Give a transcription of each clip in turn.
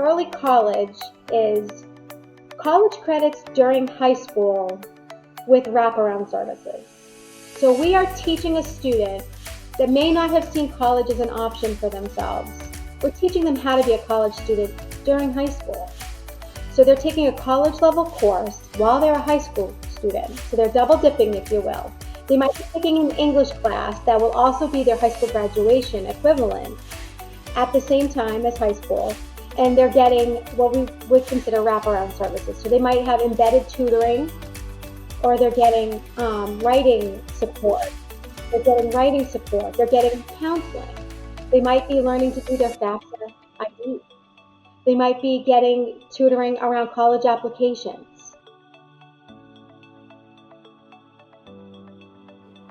early college is college credits during high school with wraparound services. So we are teaching a student that may not have seen college as an option for themselves. We're teaching them how to be a college student during high school. So they're taking a college level course while they're a high school student. So they're double dipping, if you will. They might be taking an English class that will also be their high school graduation equivalent at the same time as high school. And they're getting what we would consider wraparound services. So they might have embedded tutoring, or they're getting writing support. They're getting counseling. They might be learning to do their FAFSA ID. They might be getting tutoring around college applications.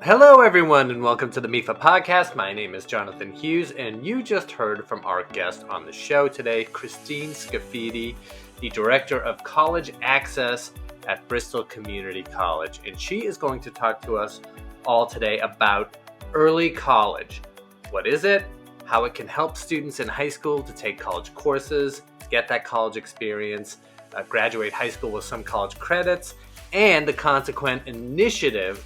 Hello everyone and welcome to the MIFA podcast. My name is Jonathan Hughes and you just heard from our guest on the show today, Christine Scafidi, the Director of College Access at Bristol Community College. And she is going to talk to us all today about early college. What is it? How it can help students in high school to take college courses, get that college experience, graduate high school with some college credits, and the consequent initiative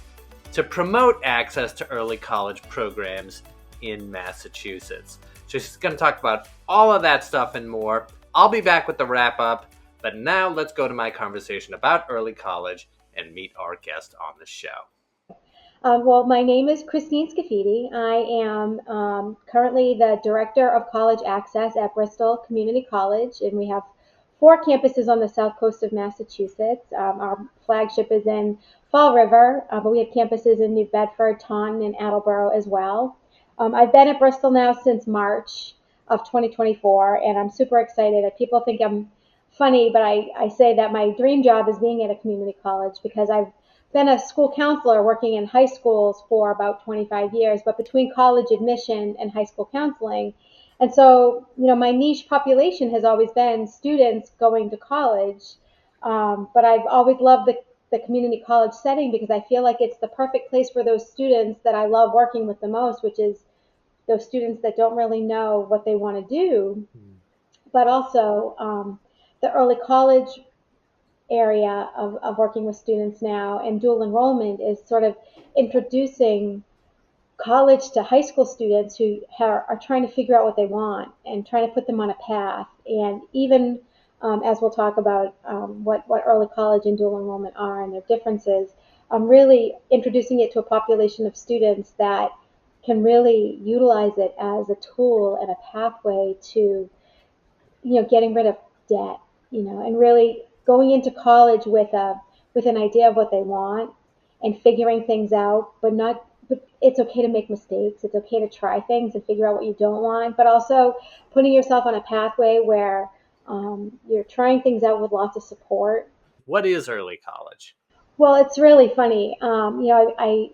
to promote access to early college programs in Massachusetts. So she's going to talk about all of that stuff and more. I'll be back with the wrap up, but now let's go to my conversation about early college and meet our guest on the show. Well, my name is Christine Scafidi. I am currently the Director of College Access at Bristol Community College, and we have 4 campuses on the south coast of Massachusetts. Our flagship is in Fall River, but we have campuses in New Bedford, Taunton, and Attleboro as well. I've been at Bristol now since March of 2024, and I'm super excited. People think I'm funny, but I say that my dream job is being at a community college because I've been a school counselor working in high schools for about 25 years, but between college admission and high school counseling. And so, my niche population has always been students going to college, but I've always loved the community college setting because I feel like it's the perfect place for those students that I love working with the most, which is those students that don't really know what they want to do, but also the early college area of working with students now, and dual enrollment is sort of introducing college to high school students who are trying to figure out what they want and trying to put them on a path. And even as we'll talk about what early college and dual enrollment are and their differences, really introducing it to a population of students that can really utilize it as a tool and a pathway to, getting rid of debt, and really going into college with an idea of what they want and figuring things out, but it's okay to make mistakes. It's okay to try things and figure out what you don't want, but also putting yourself on a pathway where you're trying things out with lots of support. What is early college? Well, it's really funny. I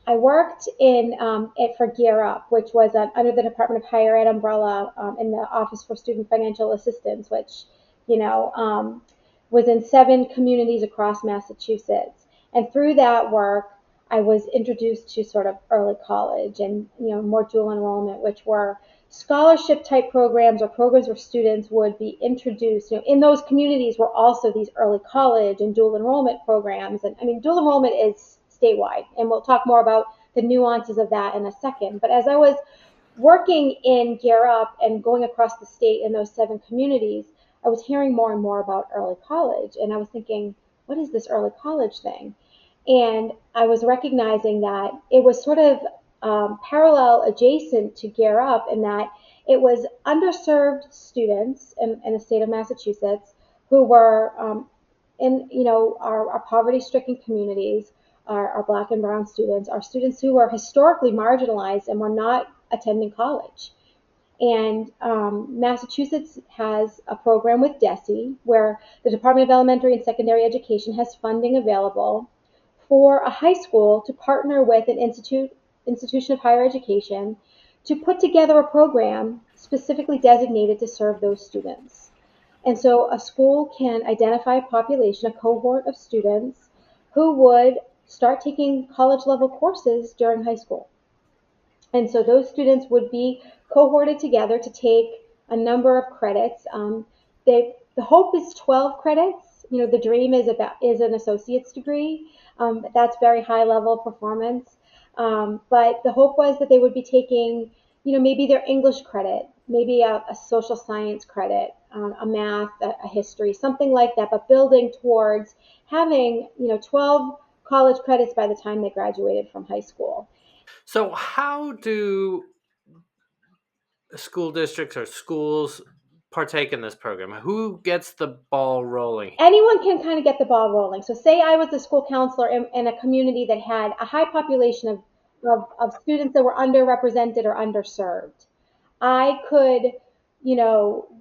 worked for Gear Up, which was under the Department of Higher Ed umbrella in the Office for Student Financial Assistance, which was in 7 communities across Massachusetts. And through that work, I was introduced to sort of early college and more dual enrollment, which were scholarship type programs or programs where students would be introduced. In those communities were also these early college and dual enrollment programs. And dual enrollment is statewide, and we'll talk more about the nuances of that in a second. But as I was working in Gear Up and going across the state in those 7 communities, I was hearing more and more about early college, and I was thinking, what is this early college thing? And I was recognizing that it was sort of parallel adjacent to Gear Up in that it was underserved students in the state of Massachusetts who were in our poverty-stricken communities, our Black and brown students, our students who were historically marginalized and were not attending college. And Massachusetts has a program with DESE where the Department of Elementary and Secondary Education has funding available for a high school to partner with an institution of higher education to put together a program specifically designated to serve those students. And so a school can identify a population, a cohort of students who would start taking college level courses during high school. And so those students would be cohorted together to take a number of credits The hope is 12 credits. The dream is an associate's degree. That's very high level performance. But the hope was that they would be taking, maybe their English credit, maybe a social science credit, a math, a history, something like that, but building towards having, 12 college credits by the time they graduated from high school. So how do school districts or schools partake in this program? Who gets the ball rolling? Anyone can kind of get the ball rolling. So say I was a school counselor in a community that had a high population of students that were underrepresented or underserved. I could,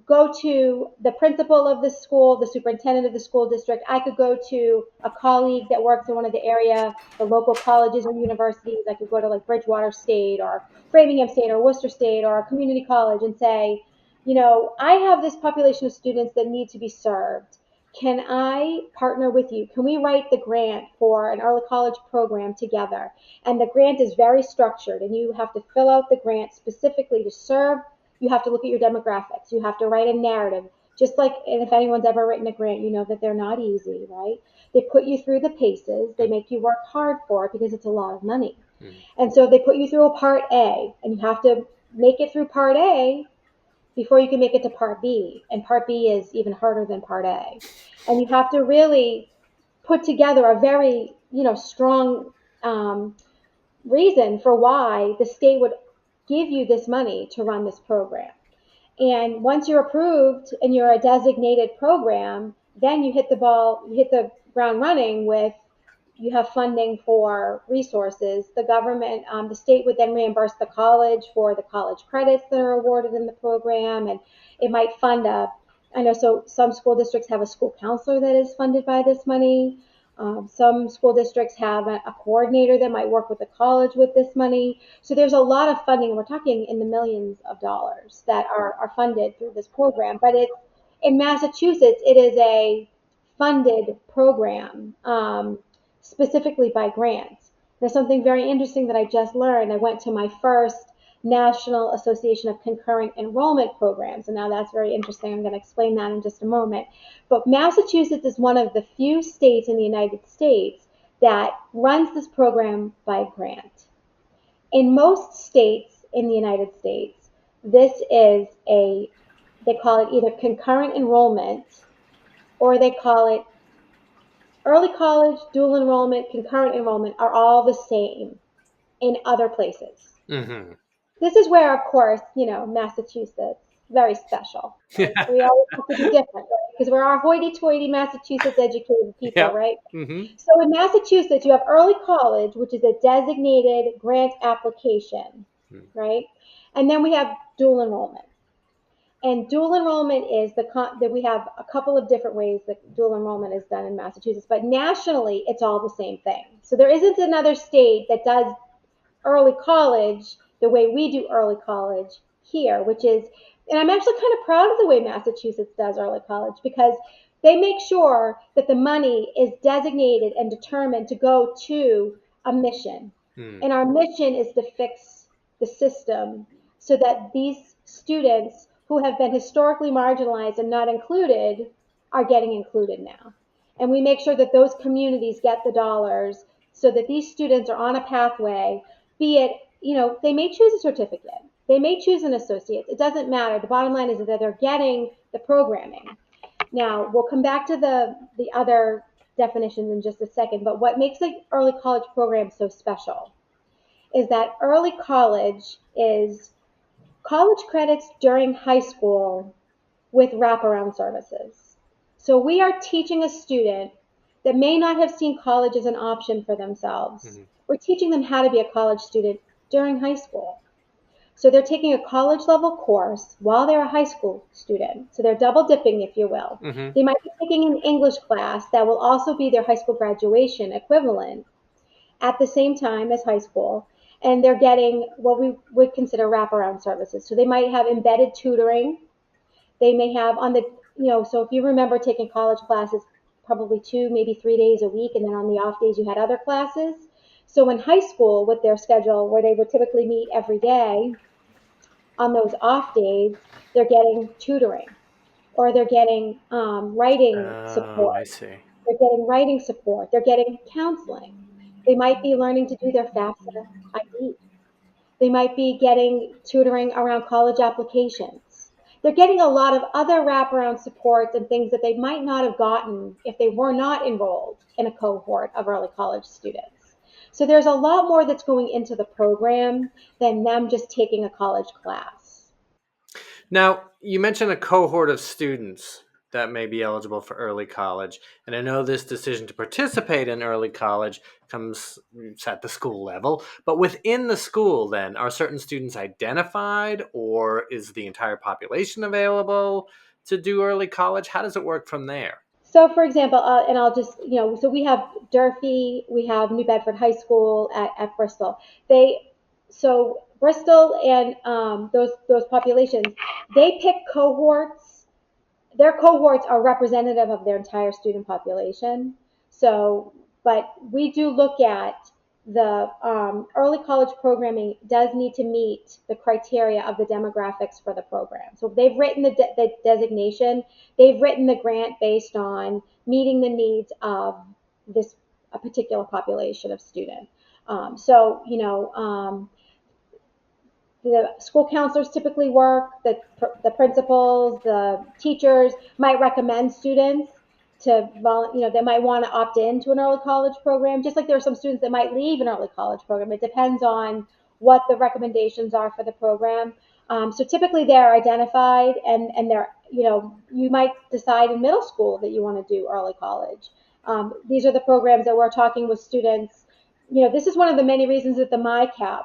go to the principal of the school, the superintendent of the school district. I could go to a colleague that works in one of the local colleges or universities. I could go to like Bridgewater State or Framingham State or Worcester State or a community college and say, I have this population of students that need to be served. Can I partner with you? Can we write the grant for an early college program together? And the grant is very structured, and you have to fill out the grant specifically to serve. You have to look at your demographics. You have to write a narrative. Just like, and if anyone's ever written a grant, you know that they're not easy, right? They put you through the paces. They make you work hard for it because it's a lot of money. And so they put you through a part A, and you have to make it through part A before you can make it to part B. And part B is even harder than part A. And you have to really put together a very, strong reason for why the state would give you this money to run this program. And once you're approved and you're a designated program, then you hit the ground running with, you have funding for resources. The government, the state would then reimburse the college for the college credits that are awarded in the program, and it might fund I know so some school districts have a school counselor that is funded by this money. Some school districts have a coordinator that might work with the college with this money. So there's a lot of funding. We're talking in the millions of dollars that are funded through this program. But in Massachusetts, it is a funded program, specifically by grants. There's something very interesting that I just learned. I went to my first National Association of Concurrent Enrollment Programs, and now that's very interesting. I'm going to explain that in just a moment. But Massachusetts is one of the few states in the United States that runs this program by grant. In most states in the United States, this is they call it either concurrent enrollment, or they call it early college, dual enrollment, concurrent enrollment are all the same in other places. Mm-hmm. This is where, of course, Massachusetts, very special, right? So we always have to be different, right? Because we're our hoity-toity Massachusetts educated people, Yep. right? Mm-hmm. So in Massachusetts, you have early college, which is a designated grant application, right? And then we have dual enrollment. And dual enrollment is that we have a couple of different ways that dual enrollment is done in Massachusetts, but nationally, it's all the same thing. So there isn't another state that does early college the way we do early college here, which is, and I'm actually kind of proud of the way Massachusetts does early college, because they make sure that the money is designated and determined to go to a mission. Mm. And our mission is to fix the system so that these students who have been historically marginalized and not included are getting included now. And we make sure that those communities get the dollars so that these students are on a pathway, be it, they may choose a certificate, they may choose an associate. It doesn't matter. The bottom line is that they're getting the programming. Now, we'll come back to the other definitions in just a second, but what makes the early college program so special is that early college is college credits during high school with wraparound services. So we are teaching a student that may not have seen college as an option for themselves. Mm-hmm. We're teaching them how to be a college student during high school. So they're taking a college level course while they're a high school student. So they're double dipping, if you will. Mm-hmm. They might be taking an English class that will also be their high school graduation equivalent at the same time as high school. And they're getting what we would consider wraparound services. So they might have embedded tutoring. They may have so if you remember taking college classes, probably 2, maybe 3 days a week, and then on the off days you had other classes. So in high school, with their schedule, where they would typically meet every day, on those off days, they're getting tutoring. or they're getting writing Oh, support. I see. They're getting writing support. They're getting counseling. They might be learning to do their FAFSA IB. They might be getting tutoring around college applications. They're getting a lot of other wraparound supports and things that they might not have gotten if they were not enrolled in a cohort of early college students. So there's a lot more that's going into the program than them just taking a college class. Now, you mentioned a cohort of students that may be eligible for early college. And I know this decision to participate in early college comes at the school level. But within the school, then, are certain students identified, or is the entire population available to do early college? How does it work from there? So, for example, and I'll just, so we have Durfee, we have New Bedford High School at Bristol. So Bristol and those populations, they pick cohorts. Their cohorts are representative of their entire student population. So, but we do look at the early college programming does need to meet the criteria of the demographics for the program. So they've written the designation, they've written the grant based on meeting the needs of this a particular population of student. The school counselors typically work, the principals, the teachers might recommend students to, they might want to opt in to an early college program, just like there are some students that might leave an early college program. It depends on what the recommendations are for the program. So typically they're identified and they're, you might decide in middle school that you want to do early college. These are the programs that we're talking with students. This is one of the many reasons that the MyCap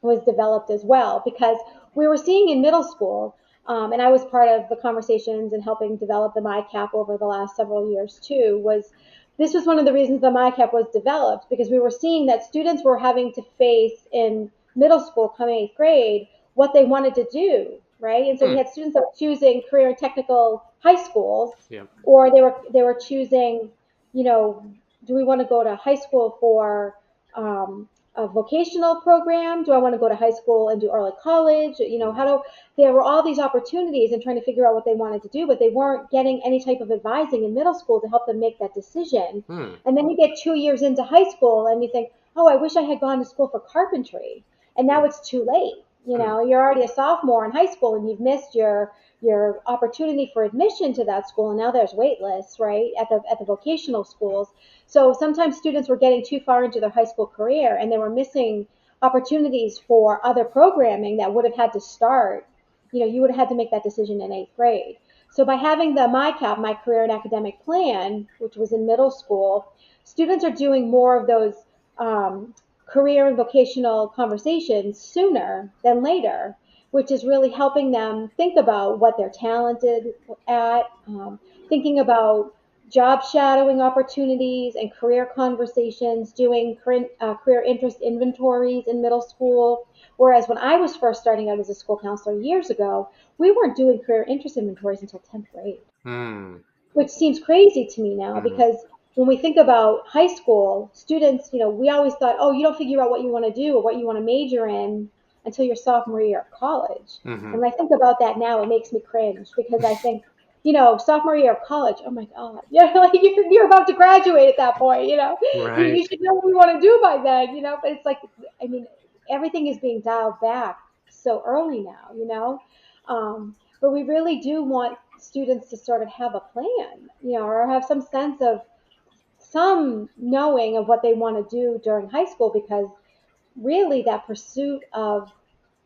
was developed as well, because we were seeing in middle school, and I was part of the conversations and helping develop the MyCap over the last several years too, was this was one of the reasons the MyCap was developed, because we were seeing that students were having to face in middle school coming 8th grade what they wanted to do, right? And so we Hmm. had students that were choosing career and technical high schools, Yeah. or they were choosing, you know, do we want to go to high school for a vocational program? Do I want to go to high school and do early college? There were all these opportunities and trying to figure out what they wanted to do, but they weren't getting any type of advising in middle school to help them make that decision. Hmm. And then you get 2 years into high school and you think, oh, I wish I had gone to school for carpentry. And now it's too late. Hmm. You're already a sophomore in high school and you've missed your opportunity for admission to that school, and now there's wait lists, right, at the vocational schools. So sometimes students were getting too far into their high school career and they were missing opportunities for other programming that would have had to start. You would have had to make that decision in 8th grade. So by having the MyCap, my career and academic plan, which was in middle school, students are doing more of those career and vocational conversations sooner than later, which is really helping them think about what they're talented at, thinking about job shadowing opportunities and career conversations, doing career interest inventories in middle school. Whereas when I was first starting out as a school counselor years ago, we weren't doing career interest inventories until 10th grade, Hmm. which seems crazy to me now Hmm. because when we think about high school students, we always thought, oh, you don't figure out what you want to do or what you want to major in until your sophomore year of college. Hmm. And when I think about that now, it makes me cringe because I think, sophomore year of college, oh my God, like you're about to graduate at that point, you, Right. you should know what you want to do by then, but it's like, I mean, everything is being dialed back so early now, but we really do want students to sort of have a plan, or have some sense of some knowing of what they want to do during high school, because really that pursuit of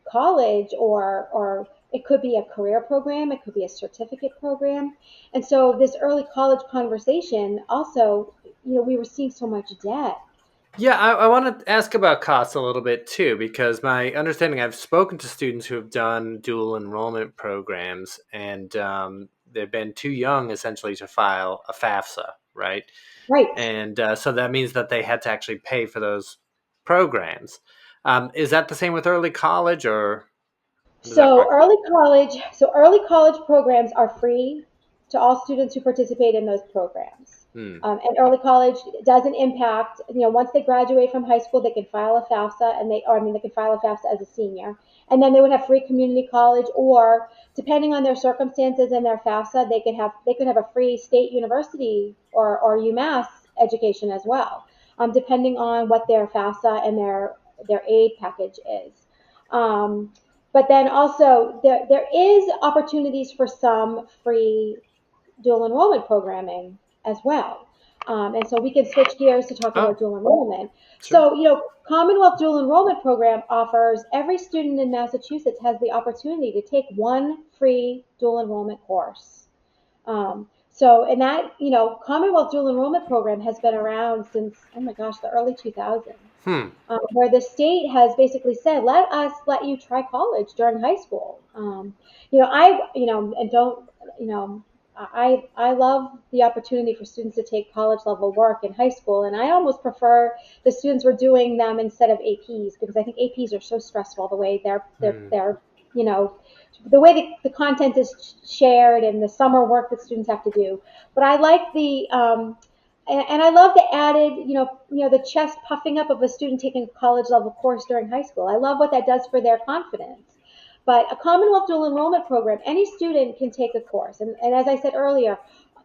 college, or it could be a career program, it could be a certificate program. And so this early college conversation also, we were seeing so much debt. Yeah, I want to ask about costs a little bit too, because my understanding, I've spoken to students who have done dual enrollment programs, and they've been too young essentially to file a FAFSA, right? Right. And so that means that they had to actually pay for those programs. Is that the same with early college, or how does that So work? early college programs are free to all students who participate in those programs. Hmm. And early college doesn't impact, once they graduate from high school, they can file a FAFSA they can file a FAFSA as a senior. And then they would have free community college, or depending on their circumstances and their FAFSA, they could have a free state university or UMass education as well, depending on what their FAFSA and their aid package is. Um, but then also there is opportunities for some free dual enrollment programming as well. And so we can switch gears to talk Oh, about dual enrollment. sure. So, Commonwealth Dual Enrollment Program offers every student in Massachusetts has the opportunity to take one free dual enrollment course. And that, Commonwealth Dual Enrollment Program has been around since, oh my gosh, the early 2000s, Hmm. where the state has basically said, let us let you try college during high school. And don't, you know, I love the opportunity for students to take college level work in high school, and I almost prefer the students were doing them instead of APs, because I think APs are so stressful the way Hmm. they're you know the way the content is shared and the summer work that students have to do. But I like and I love the added, the chest puffing up of a student taking a college level course during high school. I love what that does for their confidence. But a Commonwealth dual enrollment program, any student can take a course. And as I said earlier,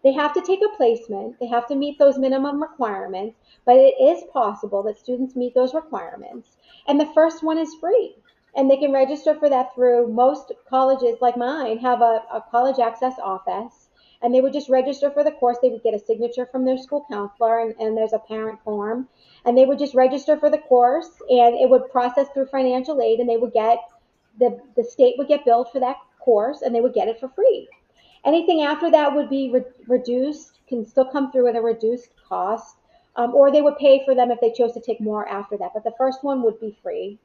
they have to take a placement. They have to meet those minimum requirements, but it is possible that students meet those requirements. And the first one is free. And they can register for that through most colleges like mine have a college access office, and they would just register for the course. They would get a signature from their school counselor, and there's a parent form, and they would just register for the course, and it would process through financial aid, and they would get the state would get billed for that course, and they would get it for free. Anything after that would be reduced, can still come through at a reduced cost, or they would pay for them if they chose to take more after that. But the first one would be free.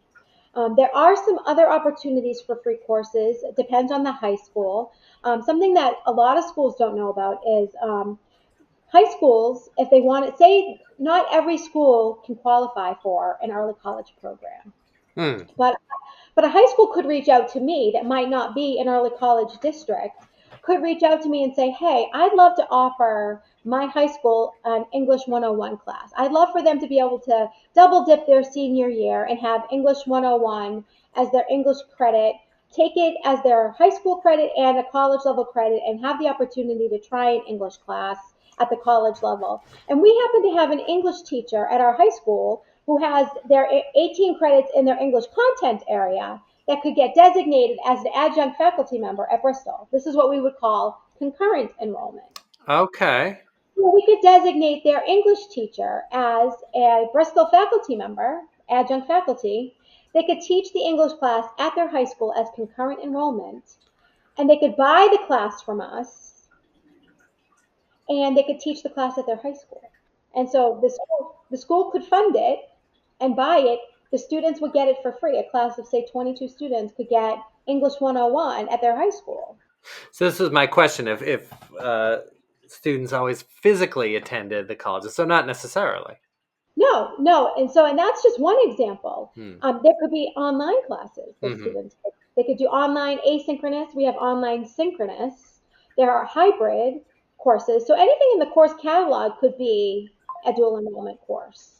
There are some other opportunities for free courses. It depends on the high school. Something that a lot of schools don't know about is high schools, if they want to, say, not every school can qualify for an early college program. Hmm. But a high school could reach out to me that might not be an early college district, could reach out to me and say, hey, I'd love to offer my high school an English 101 class. I'd love for them to be able to double dip their senior year and have English 101 as their English credit, take it as their high school credit and a college level credit, and have the opportunity to try an English class at the college level. And we happen to have an English teacher at our high school who has their 18 credits in their English content area that could get designated as an adjunct faculty member at Bristol. This is what we would call concurrent enrollment. Okay. So we could designate their English teacher as a Bristol faculty member, adjunct faculty. They could teach the English class at their high school as concurrent enrollment, and they could buy the class from us, and they could teach the class at their high school. And so the school could fund it and buy it. The students would get it for free. A class of, say, 22 students could get English 101 at their high school. So this is my question: if students always physically attended the colleges, so not necessarily. No, no. And that's just one example. Hmm. There could be online classes that Hmm. students could. They could do online asynchronous. We have online synchronous. There are hybrid courses. So anything in the course catalog could be a dual enrollment course.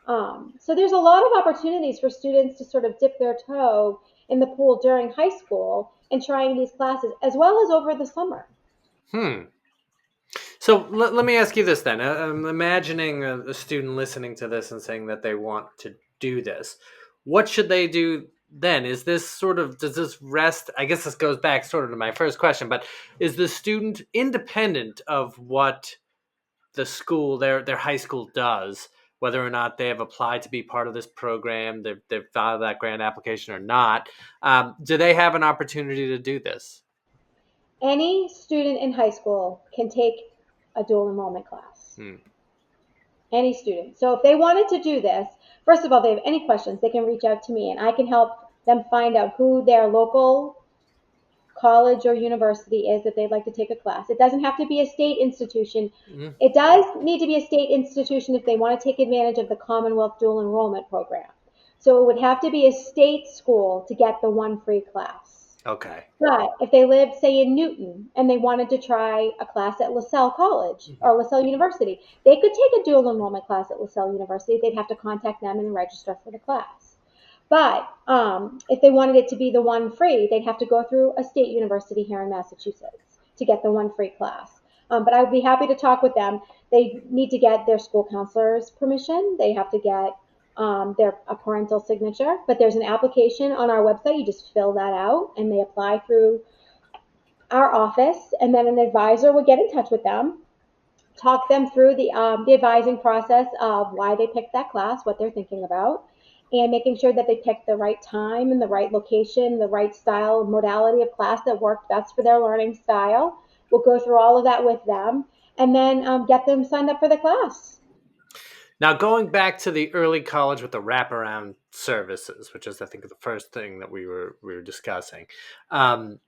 So there's a lot of opportunities for students to sort of dip their toe in the pool during high school and trying these classes, as well as over the summer. Hmm. So let me ask you this then. I'm imagining a student listening to this and saying that they want to do this. What should they do then? Is this sort of, does this rest? I guess this goes back sort of to my first question, but is the student independent of what the school, their high school does, whether or not they have applied to be part of this program, they've filed that grant application or not? Do they have an opportunity to do this? Any student in high school can take a dual enrollment class. Hmm. Any student. So if they wanted to do this, first of all, if they have any questions, they can reach out to me, and I can help them find out who their local college or university is that they'd like to take a class. It doesn't have to be a state institution. Hmm. It does need to be a state institution if they want to take advantage of the Commonwealth Dual Enrollment Program. So it would have to be a state school to get the one free class. Okay. But if they lived, say, in Newton and they wanted to try a class at LaSalle College Mhm. or LaSalle University, they could take a dual enrollment class at LaSalle University. They'd have to contact them and register for the class. But if they wanted it to be the one free, they'd have to go through a state university here in Massachusetts to get the one free class. But I would be happy to talk with them. They need to get their school counselor's permission. They have to get their a parental signature. But there's an application on our website. You just fill that out, and they apply through our office, and then an advisor would get in touch with them, talk them through the advising process of why they picked that class, what they're thinking about, and making sure that they picked the right time and the right location, the right style, modality of class that worked best for their learning style. We'll go through all of that with them, and then get them signed up for the class. Now, going back to the early college with the wraparound services, which is, I think, the first thing that we were discussing. Um,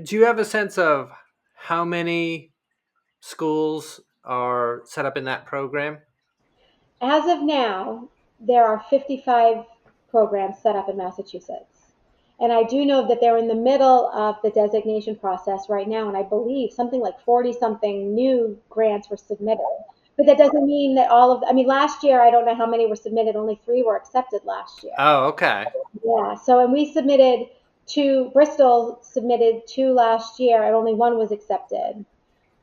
do you have a sense of how many schools are set up in that program? As of now, there are 55 programs set up in Massachusetts. And I do know that they're in the middle of the designation process right now, and I believe something like 40 something new grants were submitted. But that doesn't mean that all of, I mean, last year, I don't know how many were submitted, only three were accepted last year. Oh, okay. Yeah, so, and we submitted two, Bristol submitted two last year, and only one was accepted.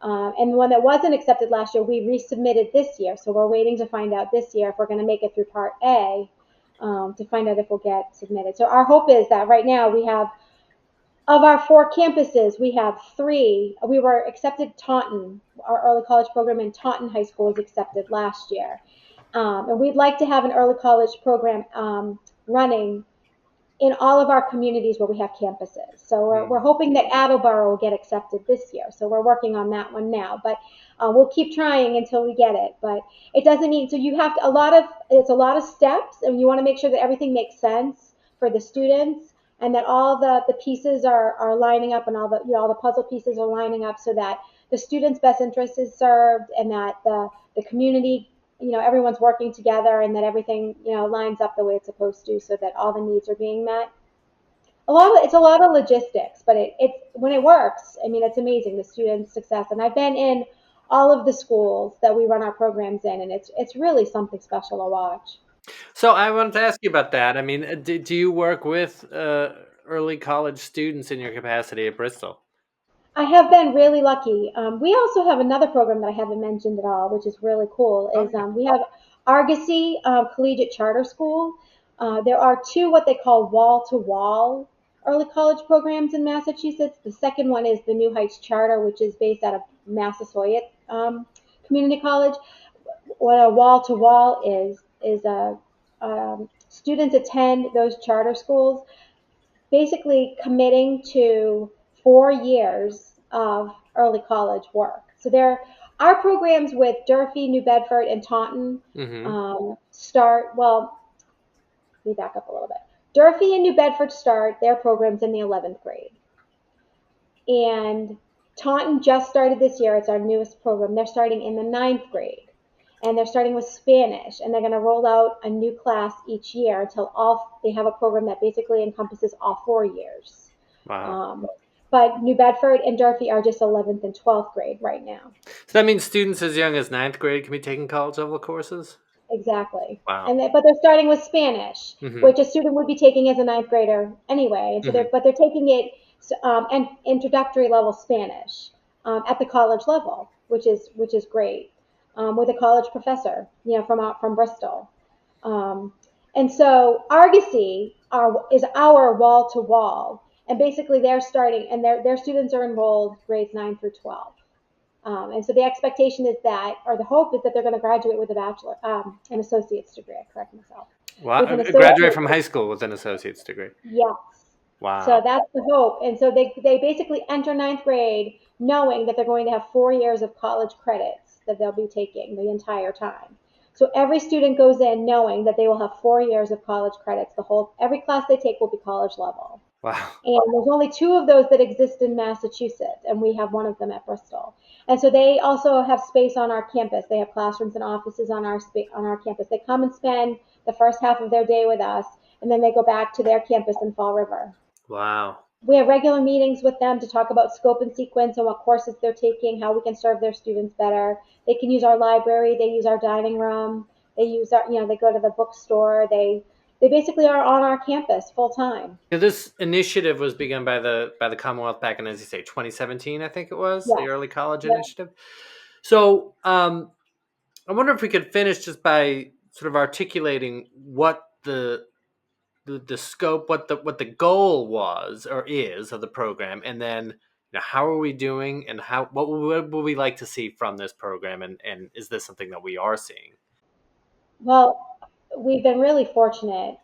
And the one that wasn't accepted last year, we resubmitted this year. So we're waiting to find out this year if we're going to make it through Part A to find out if we'll get submitted. So our hope is that right now we have, of our four campuses, we have three. We were accepted Taunton, our early college program in Taunton High School was accepted last year. And we'd like to have an early college program running in all of our communities where we have campuses. So we're Hmm. hoping that Attleboro will get accepted this year. So we're working on that one now, but we'll keep trying until we get it. But it doesn't mean, so you have to, it's a lot of steps, and you want to make sure that everything makes sense for the students, and that all the pieces are lining up, and all the, all the puzzle pieces are lining up so that the students' best interest is served, and that the community, everyone's working together, and that everything, lines up the way it's supposed to, so that all the needs are being met. It's a lot of logistics, but it's when it works, I mean, it's amazing, the students' success. And I've been in all of the schools that we run our programs in, and it's really something special to watch. So I wanted to ask you about that. I mean, do you work with early college students in your capacity at Bristol? I have been really lucky. We also have another program that I haven't mentioned at all, which is really cool. Oh, Is yeah. we have Argosy Collegiate Charter School. There are two what they call wall-to-wall early college programs in Massachusetts. The second one is the New Heights Charter, which is based out of Massasoit Community College. What a wall-to-wall is students attend those charter schools basically committing to 4 years of early college work. So there, our programs with Durfee, New Bedford, and Taunton Hmm. start. Well, let me back up a little bit. Durfee and New Bedford start their programs in the 11th grade, and Taunton just started this year. It's our newest program. They're starting in the ninth grade, and they're starting with Spanish, and they're going to roll out a new class each year until all they have a program that basically encompasses all 4 years. Wow. Um, but New Bedford and Durfee are just 11th and 12th grade right now. So that means students as young as ninth grade can be taking college level courses? Exactly. Wow. But they're starting with Spanish, Hmm. which a student would be taking as a ninth grader anyway. And so Hmm. they're taking it and introductory level Spanish at the college level, which is great with a college professor, from Bristol. Um, and so Argosy is our wall to wall, and basically they're starting, and their students are enrolled grades 9 through 12. And so the expectation is that, or the hope is that they're going to graduate with a bachelor, an associate's degree. I correct myself. Wow. With an Graduate associate, from high school with an associate's degree. yes. So Wow. that's the hope. And so they basically enter ninth grade knowing that they're going to have 4 years of college credits that they'll be taking the entire time. So every student goes in knowing that they will have 4 years of college credits. Every class they take will be college level. Wow. And there's only two of those that exist in Massachusetts, and we have one of them at Bristol. And so they also have space on our campus. They have classrooms and offices on our campus. They come and spend the first half of their day with us, and then they go back to their campus in Fall River. Wow. We have regular meetings with them to talk about scope and sequence and what courses they're taking, how we can serve their students better. They can use our library, they use our dining room, they use our, they go to the bookstore. They basically are on our campus full time. This initiative was begun by the Commonwealth back in, as you say, 2017, I think it was, the Yes. Early College Yep. Initiative. So I wonder if we could finish just by sort of articulating what the scope, what the goal was or is of the program, and then how are we doing, and what would we like to see from this program, and is this something that we are seeing? Well, we've been really fortunate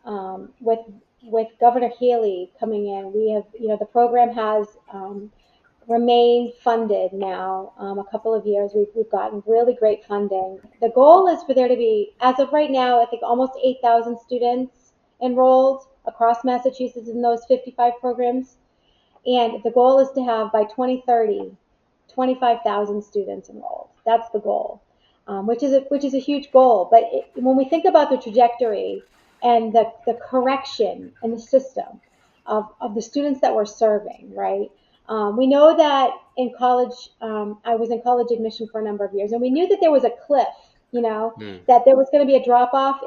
with Governor Healy coming in. We have, the program has remained funded now a couple of years. We've gotten really great funding. The goal is for there to be, as of right now, I think almost 8,000 students enrolled across Massachusetts in those 55 programs. And the goal is to have by 2030, 25,000 students enrolled. That's the goal, which is a huge goal. But when we think about the trajectory and the correction in the system of the students that we're serving, right? We know that in college, I was in college admission for a number of years, and we knew that there was a cliff, Hmm. that there was going to be a drop off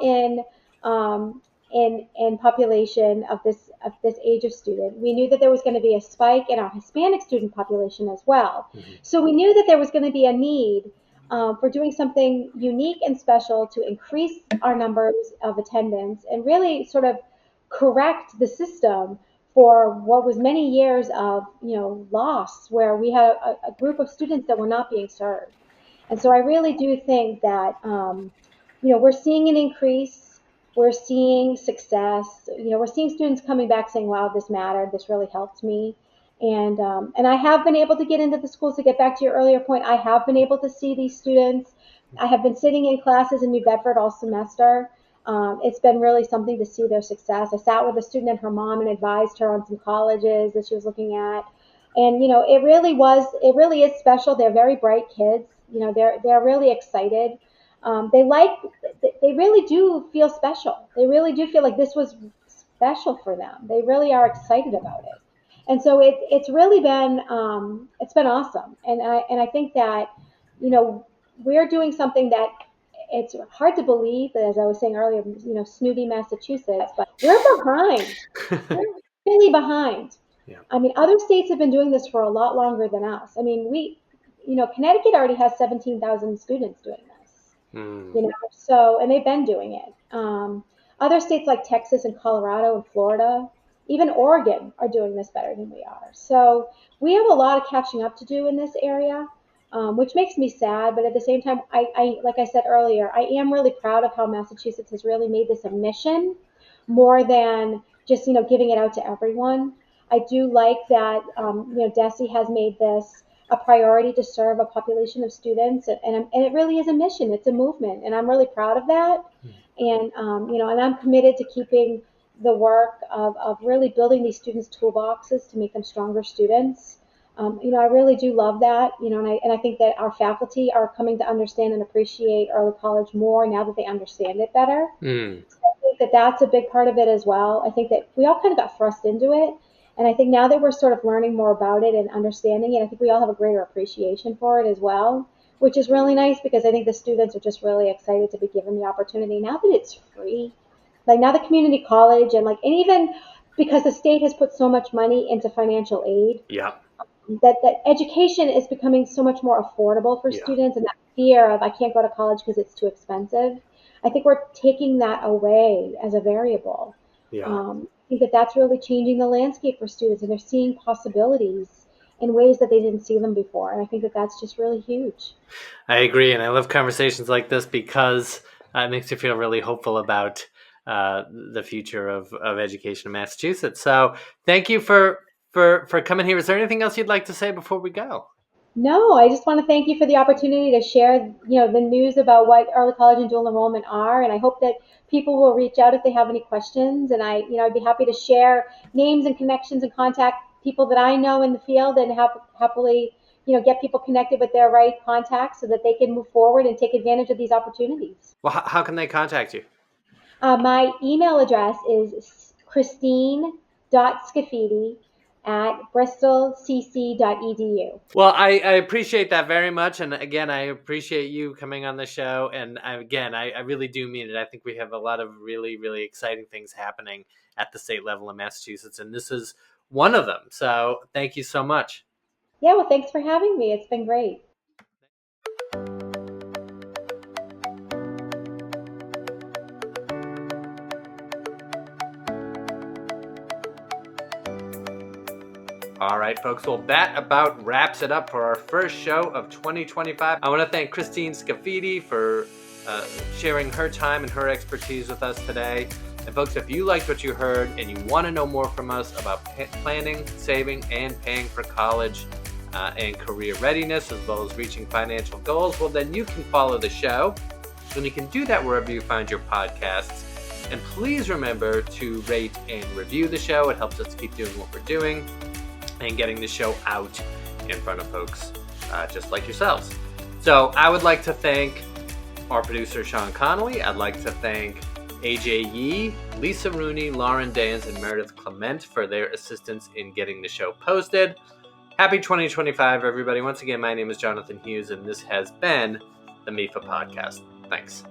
um, in population of this age of student. We knew that there was going to be a spike in our Hispanic student population as well. Mhm. So we knew that there was going to be a need for doing something unique and special to increase our numbers of attendance and really sort of correct the system for what was many years of loss, where we had a group of students that were not being served. And so I really do think that we're seeing an increase. We're seeing success. We're seeing students coming back saying, "Wow, this mattered. This really helped me." And I have been able to get into the schools. To get back to your earlier point, I have been able to see these students. I have been sitting in classes in New Bedford all semester. It's been really something to see their success. I sat with a student and her mom and advised her on some colleges that she was looking at. And it really is special. They're very bright kids. They're really excited. They really do feel special. They really do feel like this was special for them. They really are excited about it. And so it's been awesome. And I think that, you know, we're doing something that it's hard to believe, as I was saying earlier, snooty Massachusetts, but we're behind. We're really behind. Yeah. I mean, other states have been doing this for a lot longer than us. I mean, Connecticut already has 17,000 students doing this. Mm. And they've been doing it. Other states like Texas and Colorado and Florida, even Oregon, are doing this better than we are. So we have a lot of catching up to do in this area, which makes me sad. But at the same time, like I said earlier, I am really proud of how Massachusetts has really made this a mission more than just giving it out to everyone. I do like that DESE has made this a priority to serve a population of students, and it really is a mission. It's a movement, and I'm really proud of that. And I'm committed to keeping the work of really building these students' toolboxes to make them stronger students. I really do love that. And I think that our faculty are coming to understand and appreciate early college more now that they understand it better. Mm. I think that that's a big part of it as well. I think that we all kind of got thrust into it. And I think now that we're sort of learning more about it and understanding it, I think we all have a greater appreciation for it as well, which is really nice because I think the students are just really excited to be given the opportunity now that it's free. Like now the community college and even because the state has put so much money into financial aid, Yeah. that education is becoming so much more affordable for Yeah. students, and that fear of I can't go to college because it's too expensive. I think we're taking that away as a variable. Yeah. I think that that's really changing the landscape for students, and they're seeing possibilities in ways that they didn't see them before. And I think that that's just really huge. I agree, and I love conversations like this because it makes you feel really hopeful about the future of education in Massachusetts. So, thank you for coming here. Is there anything else you'd like to say before we go? No, I just want to thank you for the opportunity to share, the news about what early college and dual enrollment are, and I hope that people will reach out if they have any questions. And I'd be happy to share names and connections and contact people that I know in the field, and happily, get people connected with their right contacts so that they can move forward and take advantage of these opportunities. Well, how can they contact you? My email address is Christine Christine.Scafidi@bristolcc.edu. Well, I appreciate that very much. And again, I appreciate you coming on the show. And I really do mean it. I think we have a lot of really, really exciting things happening at the state level in Massachusetts. And this is one of them. So thank you so much. Yeah, well, thanks for having me. It's been great. All right, folks. Well, that about wraps it up for our first show of 2025. I want to thank Christine Scafidi for sharing her time and her expertise with us today. And folks, if you liked what you heard and you want to know more from us about planning, saving, and paying for college and career readiness, as well as reaching financial goals, well, then you can follow the show. And you can do that wherever you find your podcasts. And please remember to rate and review the show. It helps us keep doing what we're doing and getting the show out in front of folks just like yourselves. So I would like to thank our producer, Sean Connolly. I'd like to thank AJ Yee, Lisa Rooney, Lauren Dans, and Meredith Clement for their assistance in getting the show posted. Happy 2025, everybody. Once again, my name is Jonathan Hughes, and this has been the MIFA Podcast. Thanks.